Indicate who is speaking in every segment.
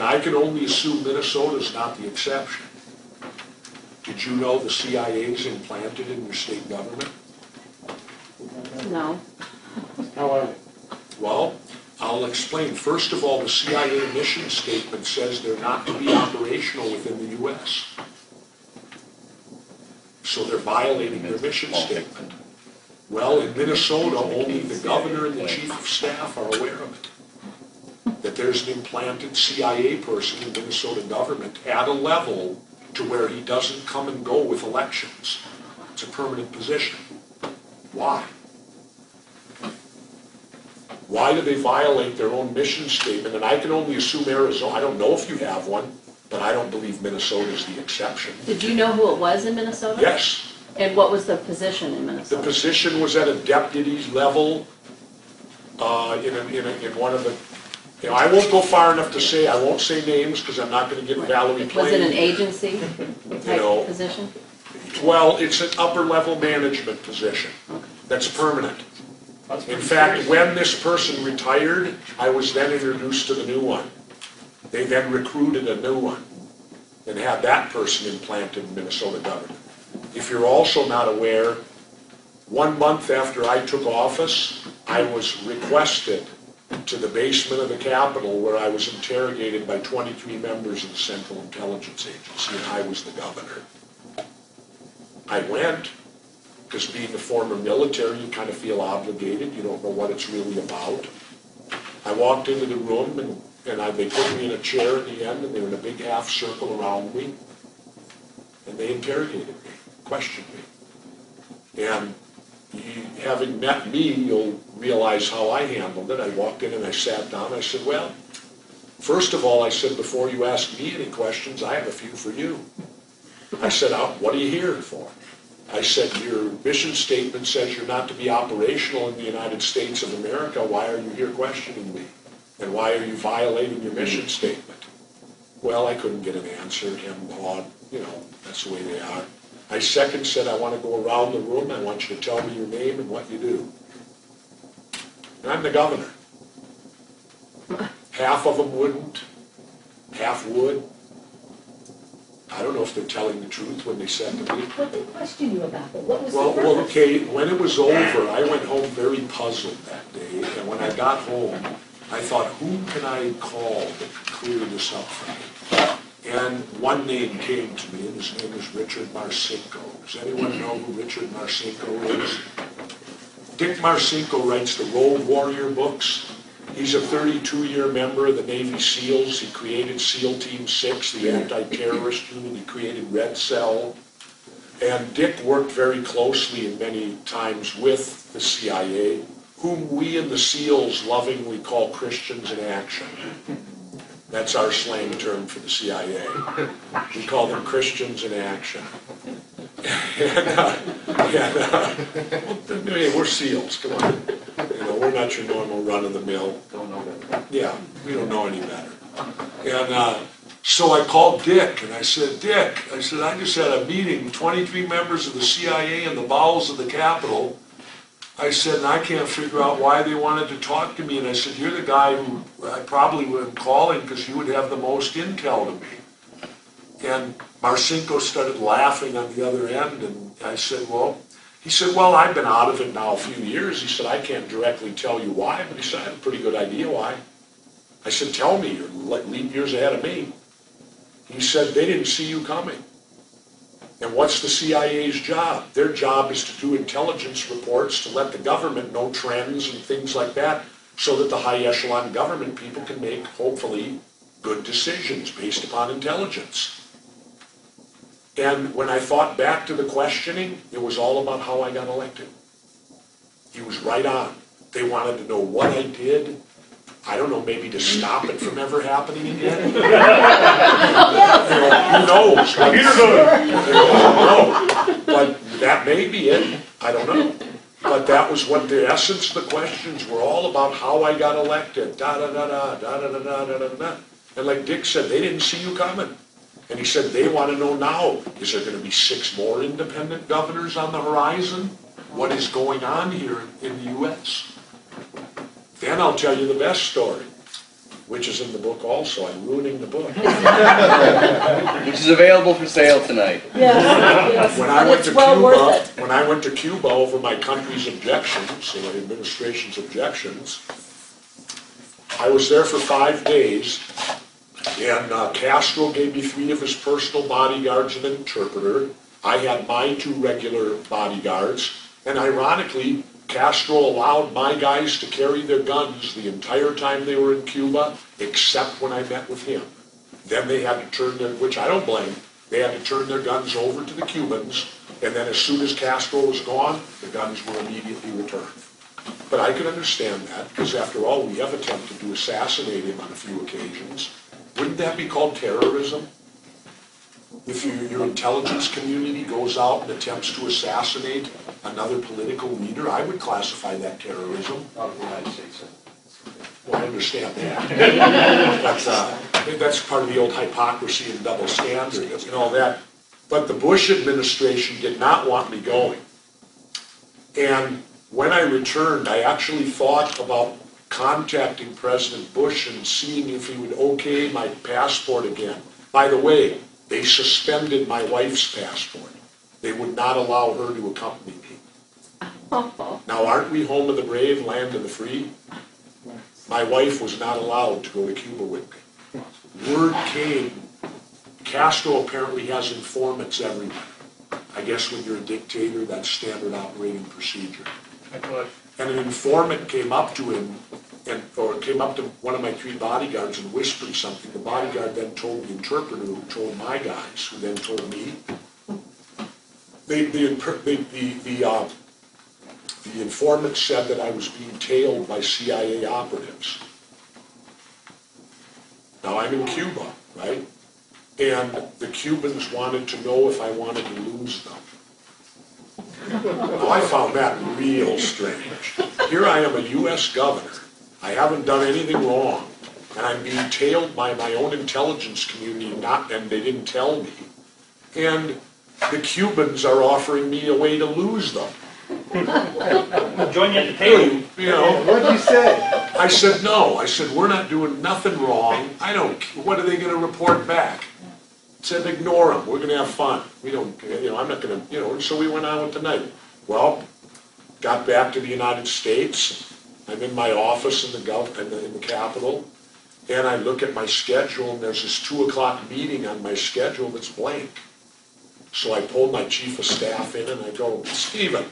Speaker 1: I can only assume Minnesota's not the exception. Did you know the CIA is implanted in your state government?
Speaker 2: No.
Speaker 3: How are they?
Speaker 1: Well, I'll explain. First of all, the CIA mission statement says they're not to be operational within the U.S. So they're violating their mission statement. Well, in Minnesota, only the governor and the chief of staff are aware of it. That there's an implanted CIA person in the Minnesota government at a level to where he doesn't come and go with elections. It's a permanent position. Why? Why do they violate their own mission statement? And I can only assume Arizona. I don't know if you have one, but I don't believe Minnesota is the exception.
Speaker 2: Did you know who it was in Minnesota?
Speaker 1: Yes.
Speaker 2: And what was the position in
Speaker 1: The
Speaker 2: Minnesota?
Speaker 1: position was at a deputy level in one of the, I won't go far enough to say, I won't say names because I'm not going to get Valerie
Speaker 2: Was it an
Speaker 1: Plain.
Speaker 2: agency type position?
Speaker 1: Well, it's an upper level management position.
Speaker 2: Okay.
Speaker 1: That's permanent. In fact, when this person retired, I was then introduced to the new one. They then recruited a new one and had that person implanted in Minnesota government. If you're also not aware, 1 month after I took office, I was requested to the basement of the Capitol where I was interrogated by 23 members of the Central Intelligence Agency, and I was the governor. I went, because being a former military, you kind of feel obligated. You don't know what it's really about. I walked into the room, and they put me in a chair at the end, and they were in a big half circle around me, and they interrogated me, questioned me. And having met me, you'll realize how I handled it. I walked in and I sat down. I said, well, first of all, I said, before you ask me any questions, I have a few for you. I said, what are you here for? I said, your mission statement says you're not to be operational in the United States of America. Why are you here questioning me? And why are you violating your mission statement? Well, I couldn't get an answer. And that's the way they are. I second said, I want to go around the room. I want you to tell me your name and what you do. And I'm the governor. Half of them wouldn't. Half would. I don't know if they're telling the truth when they said to me.
Speaker 4: What did they question you about? What was the
Speaker 1: Well,
Speaker 4: purpose?
Speaker 1: okay, when it was over, I went home very puzzled that day. And when I got home, I thought, who can I call that could clear this up for me? And one name came to me, and his name is Richard Marcinko. Does anyone know who Richard Marcinko is? Dick Marcinko writes the Road Warrior books. He's a 32-year member of the Navy SEALs. He created SEAL Team 6, the anti-terrorist unit. He created Red Cell. And Dick worked very closely and many times with the CIA, whom we in the SEALs lovingly call Christians in Action. That's our slang term for the CIA. We call them Christians in Action. Hey, we're SEALs, come on. We're not your normal run-of-the-mill.
Speaker 3: Don't know that.
Speaker 1: Yeah, we don't know any better. And so I called Dick, and I said, Dick, I just had a meeting, 23 members of the CIA in the bowels of the Capitol. I said, and I can't figure out why they wanted to talk to me. And I said, you're the guy who I probably would have calling because you would have the most intel to me. And Marcinko started laughing on the other end, and I said, he said, I've been out of it now a few years. He said, I can't directly tell you why, but he said, I have a pretty good idea why. I said, tell me, you're leap years ahead of me. He said, they didn't see you coming. And what's the CIA's job? Their job is to do intelligence reports to let the government know trends and things like that so that the high echelon government people can make, hopefully, good decisions based upon intelligence. And when I thought back to the questioning, it was all about how I got elected. He was right on. They wanted to know what I did. I don't know, maybe to stop it from ever happening again. Who knows? But that may be it. I don't know. But that was what the essence of the questions were all about, how I got elected. Da-da-da-da. And like Dick said, they didn't see you coming. And he said, they want to know now, is there going to be 6 more independent governors on the horizon? What is going on here in the U.S.? Then I'll tell you the best story. which is in the book also. I'm ruining the book.
Speaker 5: Which is available for sale tonight.
Speaker 2: Yes,
Speaker 1: When I
Speaker 2: and
Speaker 1: went
Speaker 2: it's
Speaker 1: to
Speaker 2: well worth
Speaker 1: Cuba,
Speaker 2: it.
Speaker 1: when I went to Cuba over my country's objections, or the administration's objections, I was there for 5 days, and Castro gave me 3 of his personal bodyguards and an interpreter. I had my 2 regular bodyguards, and ironically, Castro allowed my guys to carry their guns the entire time they were in Cuba, except when I met with him. Then they had to turn their, which I don't blame, they had to turn their guns over to the Cubans, and then as soon as Castro was gone, the guns were immediately returned. But I can understand that, because after all, we have attempted to assassinate him on a few occasions. Wouldn't that be called terrorism? If your intelligence community goes out and attempts to assassinate another political leader, I would classify that terrorism.
Speaker 3: Of the United States.
Speaker 1: Well, I understand that. That's part of the old hypocrisy and double standard and all that. But the Bush administration did not want me going. And when I returned, I actually thought about contacting President Bush and seeing if he would okay my passport again. By the way, they suspended my wife's passport. They would not allow her to accompany me. Now, aren't we home of the brave, land of the free? My wife was not allowed to go to Cuba with me. Word came, Castro apparently has informants everywhere. I guess when you're a dictator, that's standard operating procedure. And an informant came up to him, or came up to one of my 3 bodyguards and whispered something. The bodyguard then told the interpreter, who told my guys, who then told me. The informant said that I was being tailed by CIA operatives. Now I'm in Cuba, right? And the Cubans wanted to know if I wanted to lose them. Now I found that real strange. Here I am, a U.S. governor. I haven't done anything wrong, and I'm being tailed by my own intelligence community, and they didn't tell me. And the Cubans are offering me a way to lose them.
Speaker 6: Join you at the table.
Speaker 1: You know,
Speaker 3: What did you say?
Speaker 1: I said no. I said we're not doing nothing wrong. I don't. What are they going to report back? I said ignore them. We're going to have fun. We don't. I'm not going to. And so we went on with the night. Well, got back to the United States. I'm in my office in the Capitol, and I look at my schedule, and there's this 2 o'clock meeting on my schedule that's blank. So I pulled my chief of staff in, and I go, Stephen,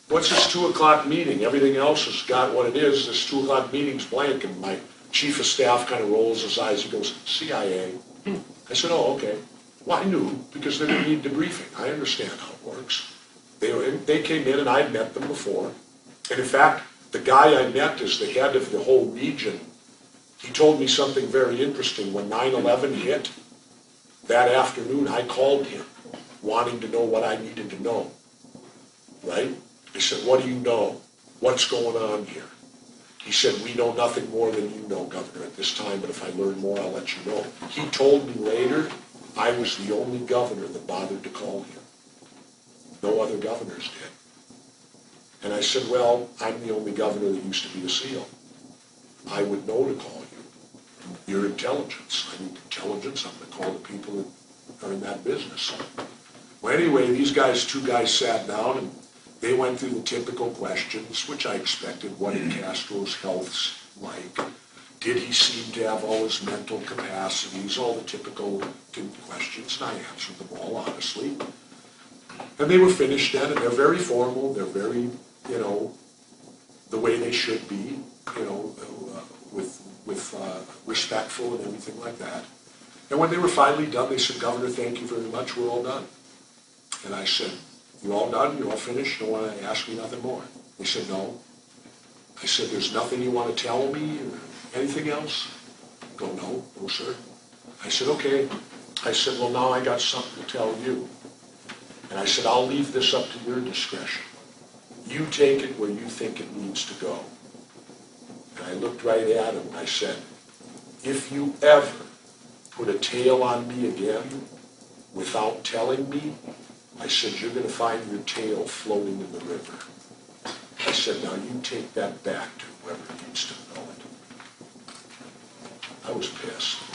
Speaker 1: what's this 2 o'clock meeting? Everything else has got what it is. This 2 o'clock meeting's blank, and my chief of staff kind of rolls his eyes. He goes, CIA. I said, oh, okay. Well, I knew, because they didn't need debriefing. I understand how it works. They came in, and I'd met them before. And in fact, the guy I met is the head of the whole region. He told me something very interesting. When 9/11 hit, that afternoon I called him, wanting to know what I needed to know. Right? I said, what do you know? What's going on here? He said, we know nothing more than you know, Governor, at this time, but if I learn more, I'll let you know. He told me later I was the only governor that bothered to call him. No other governors did. And I said, well, I'm the only governor that used to be a SEAL. I would know to call you. Your intelligence. I need intelligence. I'm going to call the people that are in that business. Well, anyway, these 2 guys sat down, and they went through the typical questions, which I expected. What did Castro's health like? Did he seem to have all his mental capacities? All the typical questions, and I answered them all honestly. And they were finished then, and they're very formal. They're very, the way they should be, with respectful and everything like that. And when they were finally done, they said, Governor, thank you very much. We're all done. And I said, you all done? You all finished? You don't want to ask me nothing more? They said, no. I said, there's nothing you want to tell me or anything else? Go, no, sir. I said, okay. I said, well, now I got something to tell you. And I said, I'll leave this up to your discretion. You take it where you think it needs to go. And I looked right at him and I said, if you ever put a tail on me again without telling me, I said, you're going to find your tail floating in the river. I said, now you take that back to whoever needs to know it. I was pissed.